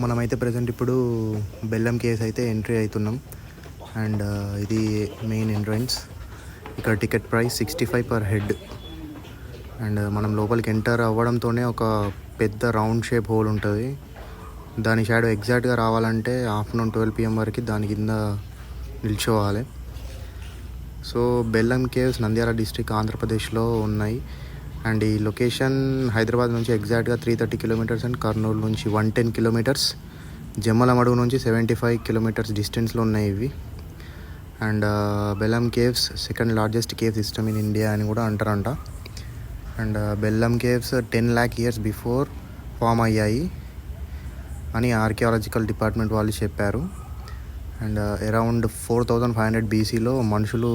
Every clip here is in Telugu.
మనమైతే ప్రజెంట్ ఇప్పుడు బెల్లం కేవ్స్ అయితే ఎంట్రీ అవుతున్నాం. అండ్ ఇది మెయిన్ ఎంట్రన్స్. ఇక్కడ ticket price 65 per head. And మనం లోపలికి ఎంటర్ అవ్వడంతోనే ఒక పెద్ద రౌండ్ షేప్ హోల్ ఉంటుంది. దాని షాడో ఎగ్జాక్ట్గా రావాలంటే ఆఫ్టర్నూన్ 12 PM వరకు దాని కింద నిల్చోవాలి. సో బెల్లం కేవ్స్ నంద్యాల డిస్ట్రిక్ట్ ఆంధ్రప్రదేశ్లో ఉన్నాయి. అండ్ ఈ లొకేషన్ హైదరాబాద్ నుంచి ఎగ్జాక్ట్గా 330 కిలోమీటర్స్ అండ్ కర్నూలు నుంచి 110 కిలోమీటర్స్, జమ్మలమడుగు నుంచి 75 కిలోమీటర్స్ డిస్టెన్స్లో ఉన్నాయి ఇవి. And Belum caves second largest cave system in India అని కూడా అంటారంట. And Belum caves 10 lakh years before form అయ్యాయి అని ఆర్కియాలజికల్ డిపార్ట్మెంట్ వాళ్ళు చెప్పారు. అండ్ అరౌండ్ 4500 BCలో మనుషులు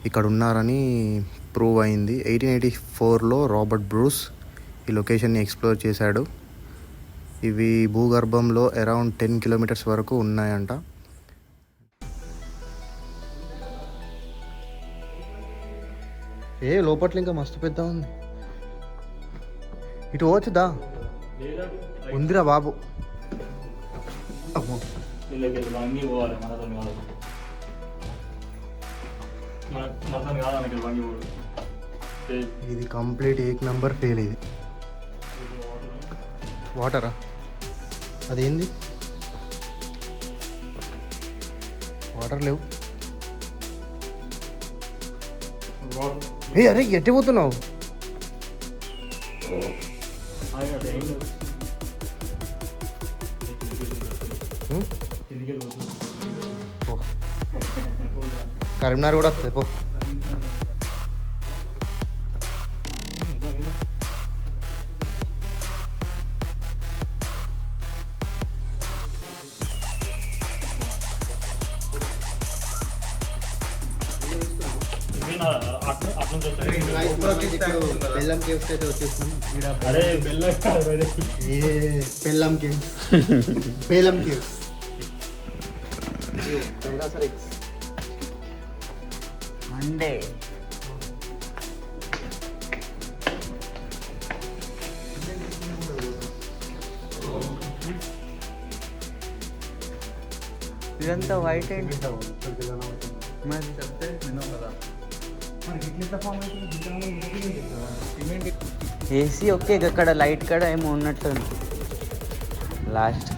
ఇక్కడ ఉన్నారని ప్రూవ్ అయింది. 1884లో రాబర్ట్ బ్రూస్ ఈ లొకేషన్ని ఎక్స్ప్లోర్ చేశాడు. ఇవి భూగర్భంలో అరౌండ్ 10 కిలోమీటర్స్ వరకు ఉన్నాయంట. లోపట్ల ఇంకా మస్తు పెద్ద ఉంది. ఇటు పోవచ్చుదా? ఉందిరా బాబు. ఇది కంప్లీట్ 1 నంబర్ ఫెయిల్. ఇది వాటరా? అదేంది? వాటర్ లేవు. అరే ఎట్టి పోతున్నావు? కరీంనగర్ కూడా వస్తుంది పో. బెల్లం కేవ్స్ అయితే వచ్చేస్తున్నాం. బెల్లం కేవ్స్ బెల్లం కేవ్స్ మండే. ఇదంతా వైట్ ఏంటి? ఏసీ ఓకే, ఇక్కడ లైట్ కాడ ఏమో ఉన్నట్టు లాస్ట్.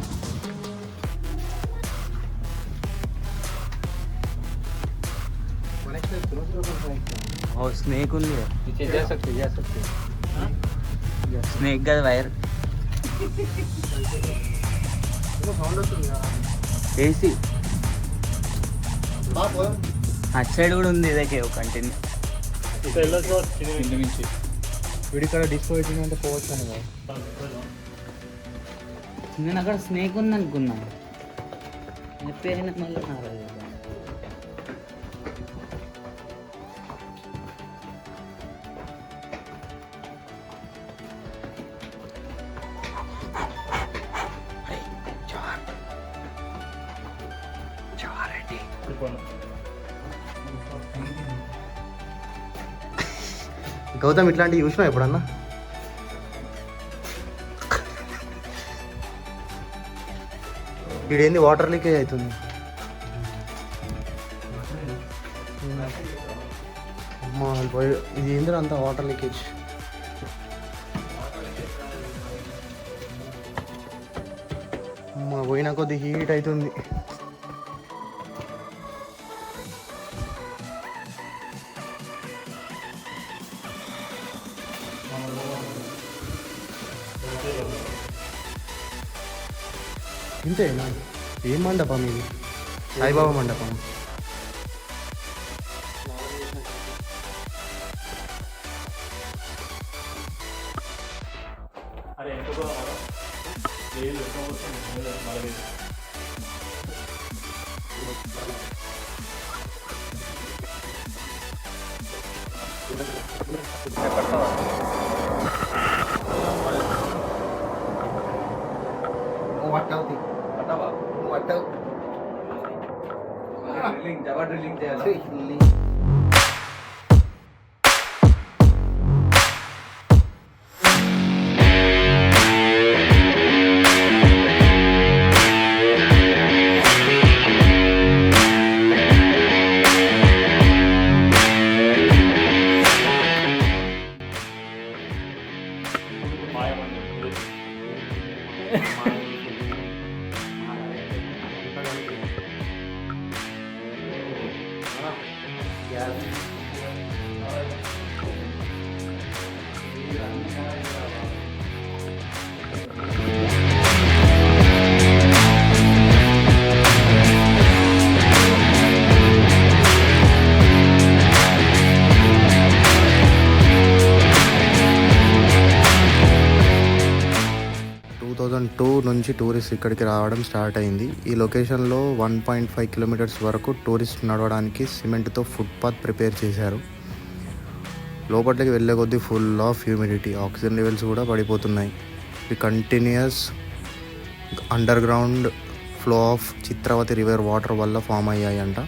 స్నేక్ ఉంది. స్నేక్ కదా వైర్. ఏసీ అటు సైడ్ కూడా ఉంది. ఇదే కంటిన్యూ. వీడిక్కడ డిస్కో పెట్టిందంటే పోవచ్చు అని కదా. నేను అక్కడ స్నేక్ ఉంది అనుకున్నా. అయినా మళ్ళీ నారాజు. గౌతమ్ ఇట్లాంటివి చూసినావు ఎప్పుడన్నా? ఇదేంది వాటర్ లీకేజ్ అవుతుంది. అమ్మా ఇది ఏంద్ర అంత వాటర్ లీకేజ్. అమ్మా పోయినా కొద్ది హీట్ అవుతుంది. ఇంతేనా? ఏం మండపం ఇది? సాయిబాబా మండపం. డ్రిల్లింగ్ చేయాలి. 2002 నుంచి టూరిస్ట్ ఇక్కడికి రావడం స్టార్ట్ అయింది. ఈ లొకేషన్లో 1.5 కిలోమీటర్స్ వరకు టూరిస్ట్ నడవడానికి సిమెంట్తో ఫుట్పాత్ ప్రిపేర్ చేశారు. లోపలికి వెళ్ళే కొద్దీ full of humidity, oxygen levels కూడా పడిపోతున్నాయి. ఈ continuous under ground flow of Chitravathi river water వల్ల ఫామ్ అయ్యాయంట.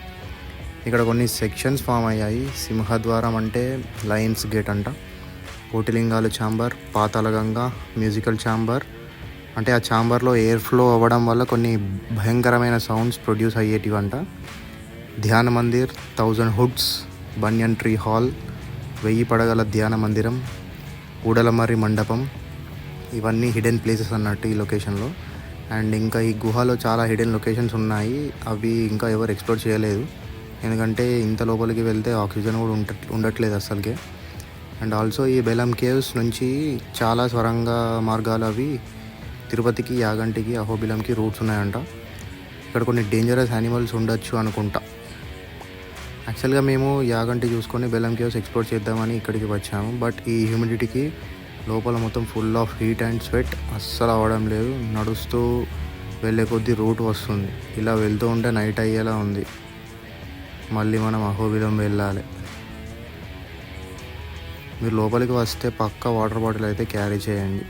ఇక్కడ కొన్ని సెక్షన్స్ ఫామ్ అయ్యాయి. సింహద్వారం అంటే లయన్స్ గేట్ అంట, కోటిలింగాలు ఛాంబర్, పాతాళగంగ మ్యూజికల్ ఛాంబర్ అంటే ఆ ఛాంబర్లో ఎయిర్ ఫ్లో అవ్వడం వల్ల కొన్ని భయంకరమైన సౌండ్స్ ప్రొడ్యూస్ అయ్యేటివంట. Dhyana Mandir, 1000 hoods, banyan tree hall, 1000 పడగల ధ్యాన మందిరం, ఊడలమర్రి మండపం, ఇవన్నీ హిడెన్ ప్లేసెస్ అన్నట్టు ఈ లొకేషన్లో. అండ్ ఇంకా ఈ గుహలో చాలా హిడెన్ లొకేషన్స్ ఉన్నాయి. అవి ఇంకా ఎవరు ఎక్స్ప్లోర్ చేయలేదు, ఎందుకంటే ఇంత లోపలికి వెళ్తే ఆక్సిజన్ కూడా ఉండట్లేదు అస్సలకే. అండ్ ఆల్సో ఈ బెలమ్ కేవ్స్ నుంచి చాలా స్వరంగ మార్గాలు అవి తిరుపతికి, యాగంటికి, అహోబిలంకి రూట్స్ ఉన్నాయంట. ఇక్కడ కొన్ని డేంజరస్ యానిమల్స్ ఉండొచ్చు అనుకుంటా. యాక్చువల్గా మేము యాగంటి చూసుకొని బెలమ్ కేవ్స్ ఎక్స్ప్లోర్ చేద్దామని ఇక్కడికి వచ్చాము. బట్ ఈ హ్యూమిడిటీకి లోపల మొత్తం full of heat and sweat, అస్సలు అవ్వడం లేదు. నడుస్తూ వెళ్ళే కొద్దీ రూట్ వస్తుంది. ఇలా వెళ్తూ ఉంటే నైట్ అయ్యేలా ఉంది. మళ్ళీ మనం అహోబిలం వెళ్ళాలి. మీరు లోపలికి వస్తే పక్కా వాటర్ బాటిల్ అయితే క్యారీ చేయండి.